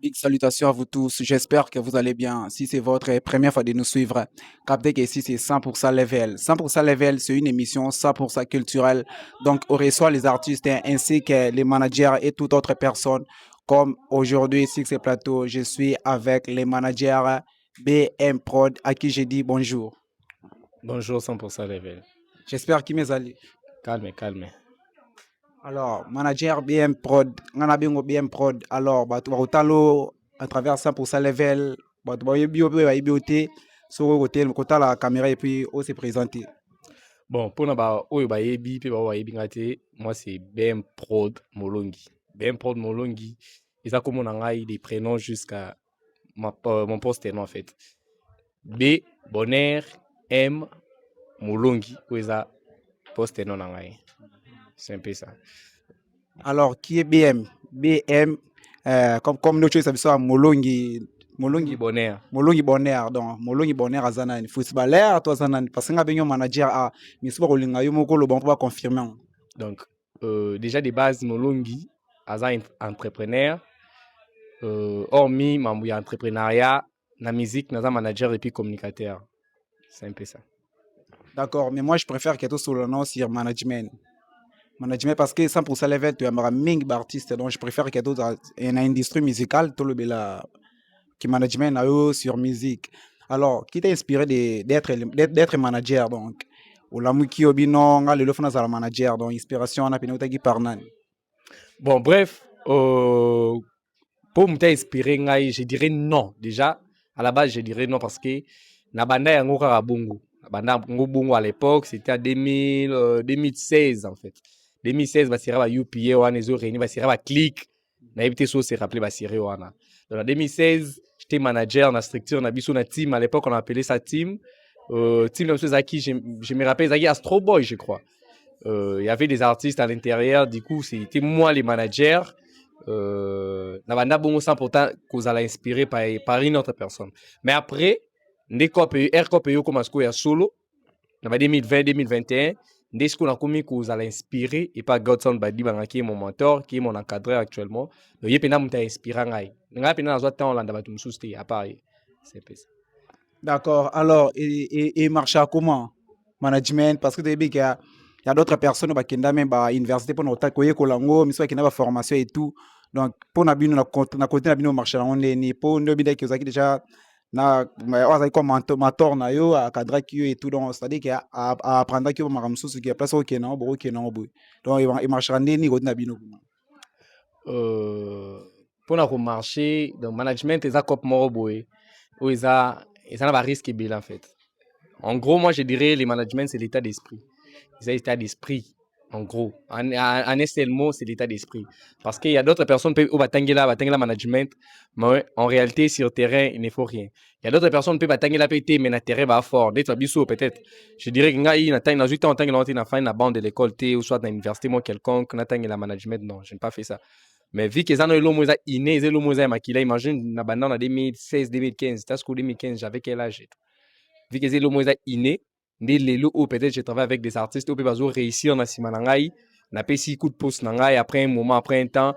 Big salutations à vous tous. J'espère que vous allez bien. Si c'est votre première fois de nous suivre, captez que ici c'est 100% Level. 100% Level, c'est une émission 100% culturelle. Donc, on reçoit les artistes ainsi que les managers et toute autre personne. Comme aujourd'hui, ici, c'est plateau, je suis avec les managers BM Prod à qui j'ai dit bonjour. Bonjour 100% level. J'espère qu'ils m'ont. Calme, calme. Alors, manager BM Prod, ngana bingo BM Prod. Alors, batu bakotalo à travers 100% level, batu bayebi obe bayebi ote, sur hotel, kota la caméra et puis on se présenter. Bon, pour ba oyo ba yebi pe ba wa yebi ngate, moi c'est BM Prod Molongi. BM Prod Molongi, ils a comme on a des prénoms jusqu'à mon poste en fait. B Bonheur M Molongi, où ils a poste non ngai. C'est un peu ça. Alors, qui est BM? BM, comme nous savons ça, Molongi, Molongi Bonheur. Molongi Bonheur. Donc, Molongi Bonheur a zana ni footballeur, toi zana ni parce que ngabenyo manager a, misuba kolinga yo moko lo bon pour confirmer. Donc, déjà de base Molongi, aza entrepreneur. Hormis mambo ya entrepreneuriat, na musique, naza manager et puis communicateur. C'est un peu ça. D'accord, mais moi je préfère que tout sur le nom sur management. Management parce que 100% level tu as ming artiste donc je préfère que d'autres en industrie musicale tout le bela qui management na yo sur musique. Alors, qui t'a inspiré d'être manager donc ou la muki obino nga le fona za manager donc inspiration na penota qui par nani. Bon, bref, pour me inspirer, je dirais non. Déjà, à la base, je dirais non parce que na banda yango kaka bongo. Na banda yango bongo à l'époque, c'était à 2016 en fait. 2016, bah sera ba UPA wana ezo réuni, bah sera ba click. Na évité so se rappeler ba sera wana. Donc en 2016, j'étais manager na structure na biso na team. À l'époque, on appelait ça team. Team de Zaki, je me rappelle Zaki Astro Boy, je crois. Il y avait des artistes à l'intérieur, du coup, c'était moi les managers. Nabanda bongo sans pourtant qu'on allait inspiré par une autre personne. Mais après, Air Copé comme ce qu'il solo, dans 2020-2021, dès qu'on a commis qu'on allait inspiré et pas Godson Badi qui est mon mentor, qui est mon encadreur actuellement. Donc, il y a pas inspiré ngai. Ngai pena na temps là dans tout souci à Paris. C'est ça. D'accord. Alors et marche à comment management parce que il y a d'autres personnes qui ont même à université pour notre koye kolango mais soit qui n'a formation et tout. Donc pour na bino na côté na bino marché on est ni pour nous bida qui ont déjà na on comme mentor na yo à cadre qui et tout donc c'est-à-dire qu'il à apprendre qui ma ramsusu qui a place OK non bon OK non bon. Donc il marchera ni côté na bino. Pour na marché donc management eza cop moko boye où eza na ba risque ebele en fait. En gros, moi je dirais le management c'est l'état d'esprit. C'est l'état d'esprit en gros. En un seul mot, c'est l'état d'esprit. Parce qu'il y a d'autres personnes qui peuvent batangela management, mais en réalité sur terrain, il ne faut rien. Il y a d'autres personnes qui peuvent batangela PT mais na terrain va fort. D'être biso peut-être. Je dirais que ngai na tang na 8 ans tang na fin na bande de l'école T ou soit dans l'université moi quelconque na tang la management non, je n'ai pas fait ça. Mais vu que ça no lo moza inné, zelo moza makila imagine na banda na 2016 2015, tas ko 2015 j'avais quel âge? Vu que zelo moza inné, ndé lelo ou peut-être je travaille avec des artistes ou peut bazo réussir na sima na ngai, na pesi coup de pouce na ngai après un moment après un temps,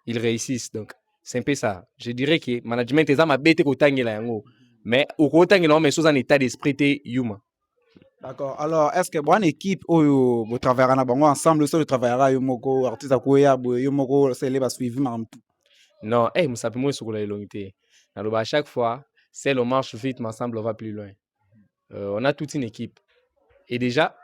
ils réussissent donc c'est un peu ça. Je dirais que management ezama bete ko tangela yango. Mais au ko tangela mais sous un état d'esprit té yuma. D'accord. Alors, est-ce que bonne équipe ou vous travaillez ensemble sur le travail yo moko artiste akoya yo moko c'est les suivi mam tout. Non, eh musape moi sur la longité. Alors à chaque fois, celle on marche vite, mais ensemble on va plus loin. On a toute une équipe. Et déjà,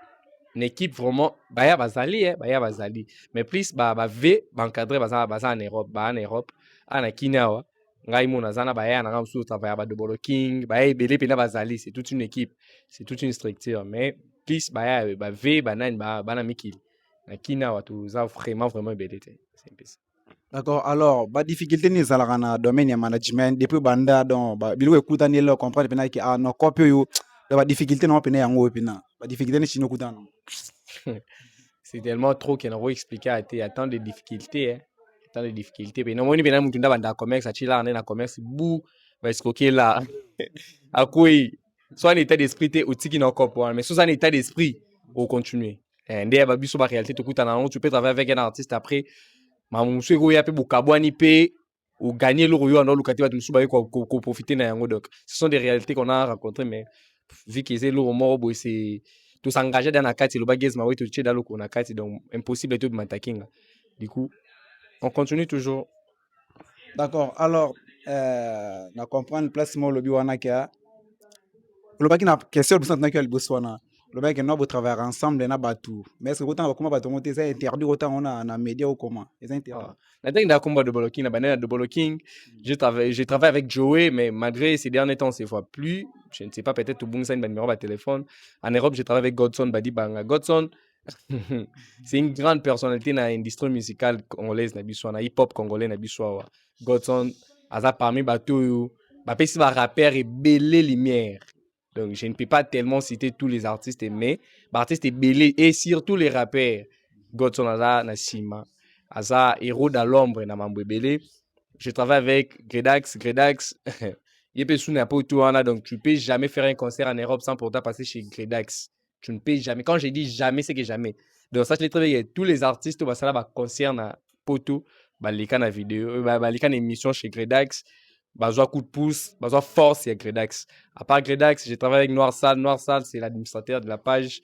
une équipe vraiment, baya bazali, baya bazali. Mais plus, ba V, encadré, baza en Europe, en Kenya, ngai mona zana baya na ngam sous travailler ba de Bolo King, baya belé pena bazali, c'est toute une équipe, c'est toute une structure. Mais plus, baya ba V, banan, bana mikil. Na Kenya, tu za vraiment belé. C'est un peu ça. D'accord. Alors, ba difficulté ni zalaka na domaine ya management depuis banda donc ba bilu ekuta ni le comprendre pena ki ah no copy yo ba difficulté no pena yango pena. Ba difficulté ni chino kuta no. C'est tellement trop qu'il n'a expliqué à tes tant de difficultés hein. Tant de difficultés mais non moi ni bena mutunda banda commerce achila na commerce bou va escroquer là à quoi soit un état d'esprit t'es outiki na corps mais sous un état d'esprit au continuer ndé ba biso ba réalité to kuta na tu peux travailler avec un artiste après ma musu ego ya pe bukabwani pe ou gagner le royo en lucratif tu musuba ko profiter na yango. Donc ce sont des réalités qu'on a rencontrées, mais vu qu'ils est le mort c'est tout s'engager dans la carte le bagage ma oui tout dans le ko na carte, donc impossible tout de m'attaquer. Du coup on continue toujours. D'accord. Alors, na comprendre place mo lobi wana kia. Le baki na question de santé le Botswana. Le baki no bo travailler ensemble na batu. Mais est-ce que autant comment batu monter ça interdit autant on a na média ou comment? C'est interdit. La dernière d'un combat de Bolo King, la banane de Bolo King, j'ai travaillé avec Joey, mais malgré ces derniers temps, on ne se voit plus. Je ne sais pas, peut-être tout le monde a un numéro de téléphone. En Europe, j'ai travaillé avec Godson Badi Banga. Godson, c'est une grande personnalité dans l'industrie musicale congolaise, dans le hip-hop congolais. Godson, a parmi bateaux, si ma rappeur est belé lumière. Donc, je ne peux pas tellement citer tous les artistes, mais l'artiste est belé, et surtout les rappeurs. Godson a Nassima. Aza héros dans l'ombre na Mambwebele. Je travaille avec Gredax. Gredax, il peut soutenir pas tout donc tu peux jamais faire un concert en Europe sans pourtant passer chez Gredax. Tu ne peux jamais. Quand je dis jamais, c'est que jamais. Donc ça, je l'ai travaillé. Tous les artistes, ça va concerne Poto, les cannes vidéo, les cannes émissions chez Gredax. Besoin coup de pouce, besoin force et Gredax. À part Gredax, j'ai travaillé avec Noir Sal. Noir Sal, c'est l'administrateur de la page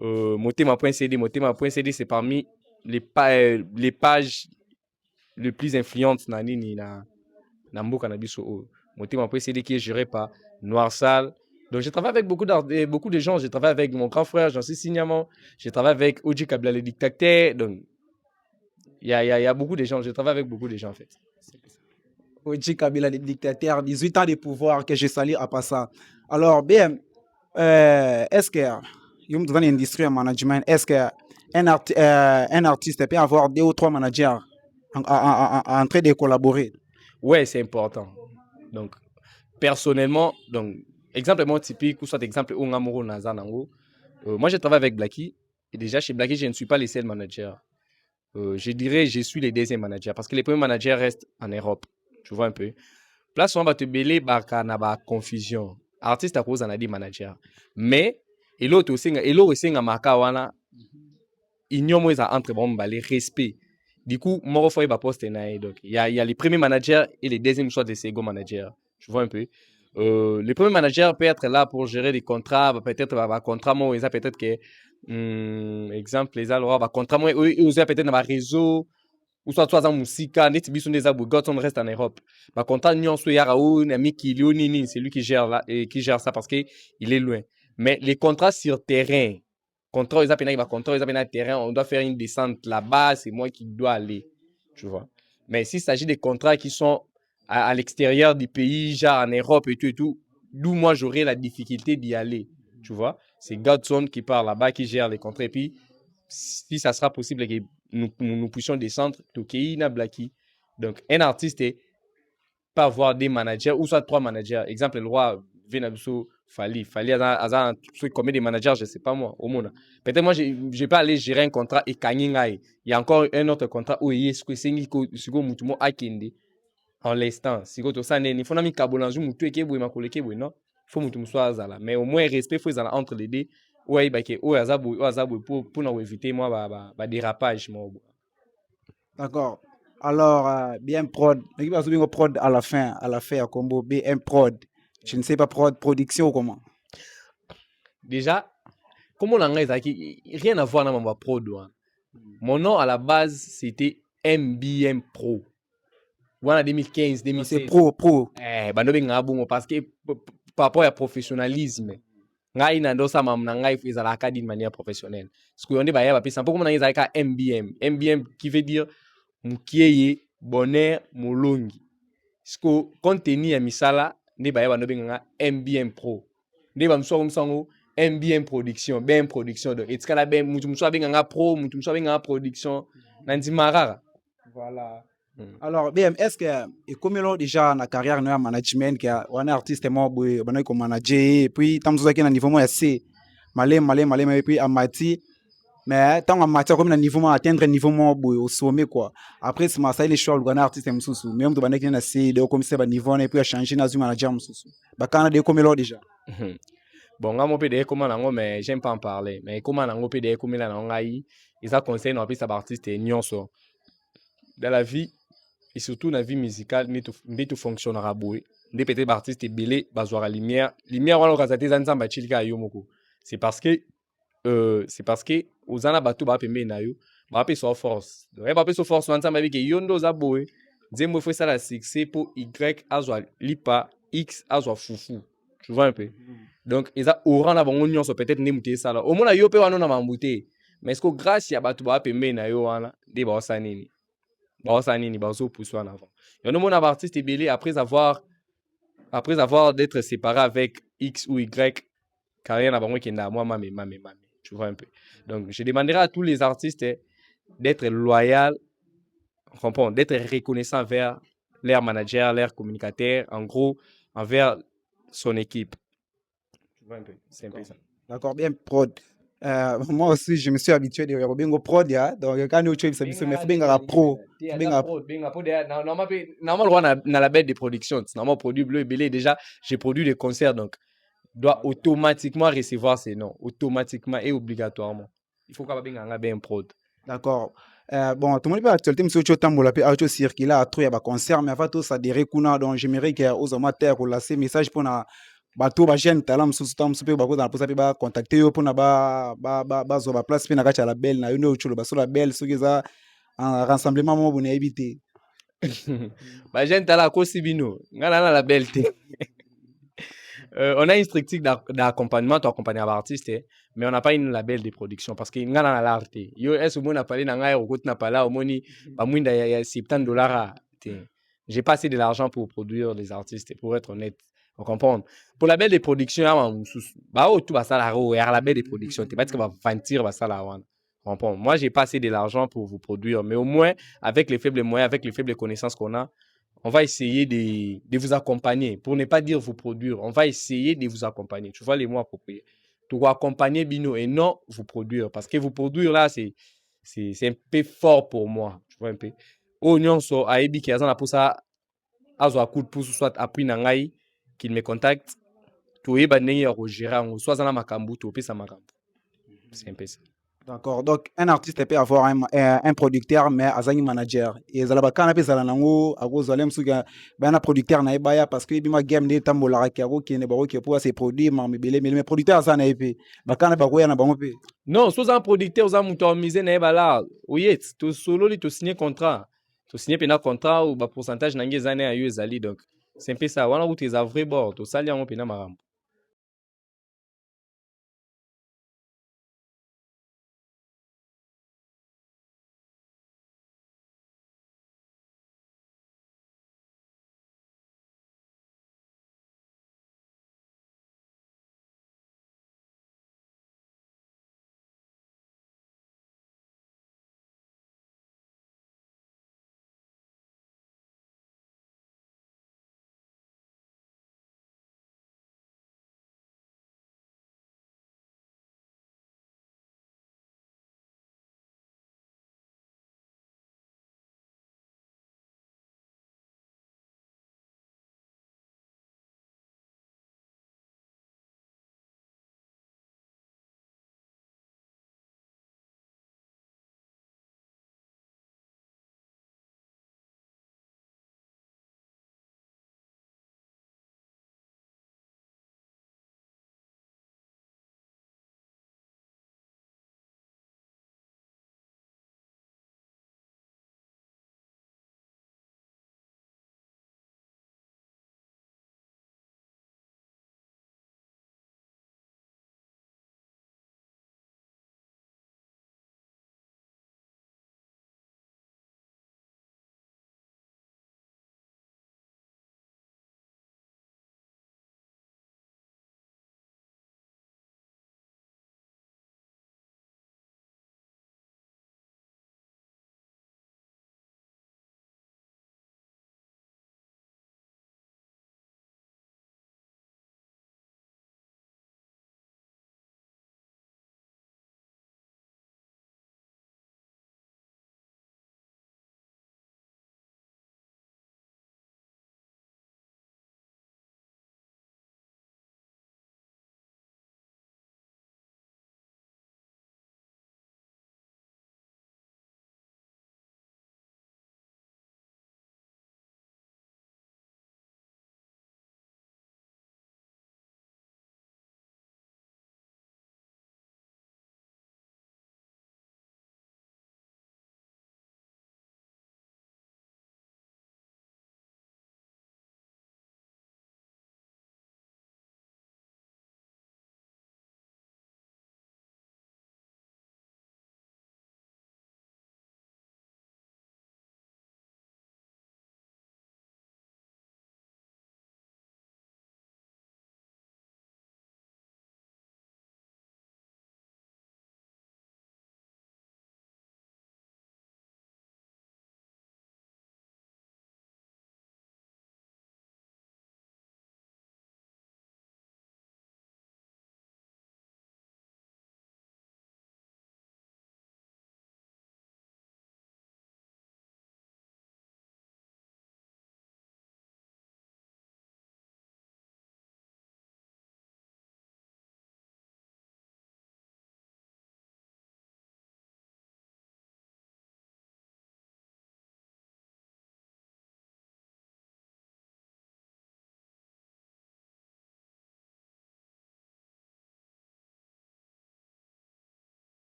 Motema.cd. Motema.cd, c'est parmi les pages les plus influentes na nini na mboka na biso. Motema.cd qui est géré par Noir Sal. Donc j'ai travaillé avec beaucoup de gens. J'ai travaillé avec mon grand frère Jean-Cy Signaman. J'ai travaillé avec Oji Kabila le dictateur. Donc il y a beaucoup de gens. J'ai travaillé avec beaucoup de gens en fait. Oji Kabila le dictateur, 18 ans de pouvoir que je salue à passant. Alors bien, est-ce que vous dans l'industrie en management, est-ce que un artiste peut avoir 2 ou 3 managers en train de collaborer? Ouais, c'est important. Donc, personnellement, donc, exemple typique, ou soit exemple, moi, je travaille avec Blacky. Et déjà, chez Blacky, je ne suis pas le seul manager. Je dirais, je suis le deuxième manager. Parce que les premiers managers restent en Europe. Tu vois un peu. Place, on va te belé, na confusion. Artiste à cause, on a dit manager. Mais, et l'autre aussi, en makawana, ignomo est entre bon, les respect. Du coup, moi, il va poster donc il y a les premiers managers et les deuxièmes soit des second managers. Tu vois un peu. Les premiers managers peuvent être là pour gérer des contrats, peut-être un contrat moi ils peut-être que exemple les alors va contrat moi ils peut-être dans un réseau ou soit en musique, net biso des abou on reste en Europe. Ba contrat nyon so yara ou ami qui nini, c'est lui qui gère là et qui gère ça parce que il est loin. Mais les contrats sur terrain, contrat ils appellent contrat ils appellent terrain, on doit faire une descente là-bas, c'est moi qui dois aller, tu vois. Mais s'il s'agit des contrats qui sont à l'extérieur du pays, genre en Europe et tout, d'où moi j'aurais la difficulté d'y aller, tu vois. C'est Godson qui part là-bas, qui gère les contrats. Et puis, si ça sera possible que nous puissions descendre, Tokei, Blacky. Donc, un artiste est pas avoir des managers, ou soit 3 managers. Exemple, le roi Venabuso, Fali, combien de managers, je ne sais pas moi, au monde. Peut-être moi, je ne vais pas aller gérer un contrat et Kangingai. Il y a encore un autre contrat où il y a Akinde. En l'instant, si vous avez un fonds, non, faut mutu muswaza mais au moins respect faut ça entre les deux ouais bah que pour éviter moi dérapage moi. D'accord. Alors bien prod, mais va subir prod à la fin à combo BM prod. Je ne sais pas prod production ou comment. Déjà comme on a rien à voir dans ma prod. Mon nom à la base c'était MBM Pro. Voilà 2015 2016. C'est pro. Parce que par rapport au professionnalisme ngai na ndosa mam na ngai ezalaka d'une manière professionnelle. Ce que on dit ba pisa pour comment ezalaka MBM qui veut dire mukieye bonheur molongi. Ce que contenu ya misala ne ba no benga MBM Pro. Ne ba mso msango MBM production, BM production donc etikala ben mutu mso benga pro, mutu mso benga production nandi marara. Voilà. Alors, BM, est-ce que, et comme il a déjà na carrière de management, qui a un artiste moi, bon, comme manager, et puis, tant que na niveau moi, c'est malé, et puis, amati, mais tant amati, comme na niveau moi, atteindre niveau moi, au sommet, quoi. Après, c'est ma ça, les choix, le artiste, moussou, même de banque, na c'est, de comme c'est, niveau, et puis, à changer, na zu manager, moussou. Bah, quand on a des comme il a déjà. Bon, nga mo PD comment nango mais j'aime pas en parler. Mais comment nango PD comment la nango ai, ils a conseillé non plus sa artiste nyonso. Dans la vie, et surtout dans la vie musicale nde tout fonctionnera boy nde peut-être artiste belé bazwara lumière wana okazate za nzamba chilika yo moko c'est parce que ozana bato ba pembe na yo ba pe so force donc ba pe so force wana nzamba bike yo ndo za boy nzembo fo ça la succès pour y azwa lipa x azwa fufu tu vois un peu donc eza oran na bango nyonso peut-être nde muté ça là au moins yo pe wana na mambuté mais est-ce que grâce ya bato ba pembe na yo wana de ba osanini bazo pousser en avant. Il y a un artiste belé après avoir d'être séparé avec X ou Y, carrière n'a pas qui n'a moi mamé. Tu vois un peu. Donc je demanderai à tous les artistes d'être loyal, comprends, d'être reconnaissant envers leur manager, leur communicateur, en gros envers son équipe. Tu vois un peu. C'est un peu ça. D'accord, bien prod. Moi aussi, je me suis habitué de Robingo prod, ya. Donc, quand nous tuons, mais faut bien la pro. Normal, on a la bête de production. Normalement, produit bleu et belé. Déjà, j'ai produit des concerts, donc doit automatiquement recevoir ces noms, automatiquement et obligatoirement. Il faut qu'on ait bien prod. D'accord. Bon, tout le monde peut actualité, monsieur Chotambola, puis auto circuler à trop, il y a concert, mais avant tout ça, des recuna, donc j'aimerais qu'il y ait aux amateurs, ou là, ces messages pour na bateau, ba jeune talent, sous temps, sous peu, ba dans pour ça, ba contacter, pour na ba zo ba place, puis na gacha la belle, na une autre, ba sur la belle, sous ça, un rassemblement, mon bon, éviter. Ba jeune talent, quoi, si bino, ngana la belle, on a une structure d'accompagnement, tu accompagnes un artiste, mais on n'a pas une label de production parce qu'il y a un art. Yo, est-ce que vous parlé dans un au n'a pas là, au moni, pas moins de $70. J'ai pas assez de l'argent pour produire les artistes, pour être honnête. Vous comprenez? Pour la label de production, bah, tout va ça là, il y a la label de production. Tu vas dire que va fantir, va ça là, moi, j'ai pas assez de l'argent pour vous produire, mais au moins, avec les faibles moyens, avec les faibles connaissances qu'on a, on va essayer de vous accompagner. Pour ne pas dire vous produire, on va essayer de vous accompagner. Tu vois les mots appropriés. Tu vas accompagner Bino et non vous produire. Parce que vous produire là, c'est un peu fort pour moi. Tu vois un peu. Oignon so aibi qui a pour ça, azo coup de pouce soit appris nangai qu'il me contacte. Tu es bané au gérant, soit dans ma cambu, tu peux ça ma cambu. C'est un peu ça. D'accord. Donc, un artiste peut avoir un producteur, mais un manager. Et ça va quand même ça nango, à cause de l'emsuga, ben un producteur na ebaya parce que bima game de tambola karo qui ne baro qui pour ses produits, mais producteur ça na épé. Ba quand ba ko ya na bango pe. Non, soit un producteur, soit un mouton misé na ebala. Oui, tu solo li tu signer contrat. Tu signer pena contrat ou ba pourcentage na ngezane ayo ezali donc. C'est un peu ça. Wana ou tes vrai bord, tu sali en pena maram.